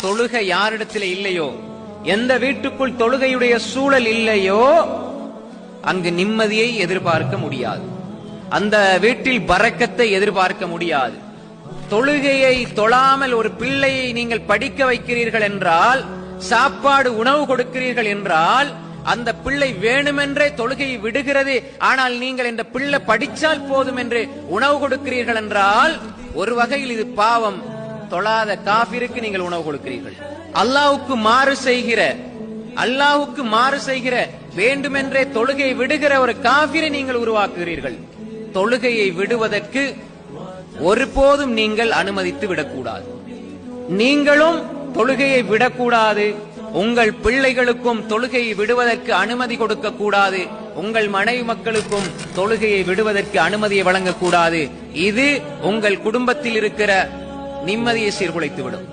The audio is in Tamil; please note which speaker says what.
Speaker 1: தொழுகை யாரிடத்தில் இல்லையோ, எந்த வீட்டுக்குள் தொழுகையுடைய சூழல் இல்லையோ அங்கு நிம்மதியை எதிர்பார்க்க முடியாது, அந்த வீட்டில் பரக்கத்தை எதிர்பார்க்க முடியாது. தொழுகையை தொழாமல் ஒரு பிள்ளையை நீங்கள் படிக்க வைக்கிறீர்கள் என்றால், சாப்பாடு உணவு கொடுக்கிறீர்கள் என்றால், அந்த பிள்ளை வேணுமென்றே தொழுகையை விடுகிறது. ஆனால் நீங்கள் இந்த பிள்ளை படிச்சால் போதும் என்று உணவு கொடுக்கிறீர்கள் என்றால், ஒரு வகையில் இது பாவம். தொழாத காபிருக்கு நீங்கள் உணவு கொடுக்கிறீர்கள். அல்லாஹ்வுக்கு மாறு செய்கிற வேண்டுமென்றே தொழுகையை விடுகிற ஒரு காபிரை நீங்கள் உருவாக்குகிறீர்கள். தொழுகையை விடுவதற்கு ஒருபோதும் நீங்கள் அனுமதித்து விடக்கூடாது. நீங்களும் தொழுகையை விடக்கூடாது, உங்கள் பிள்ளைகளுக்கும் தொழுகையை விடுவதற்கு அனுமதி கொடுக்க கூடாது, உங்கள் மனைவி மக்களுக்கும் தொழுகையை விடுவதற்கு அனுமதியை வழங்கக்கூடாது. இது உங்கள் குடும்பத்தில் இருக்கிற நிம்மதியை சீர்குலைத்துவிடும்.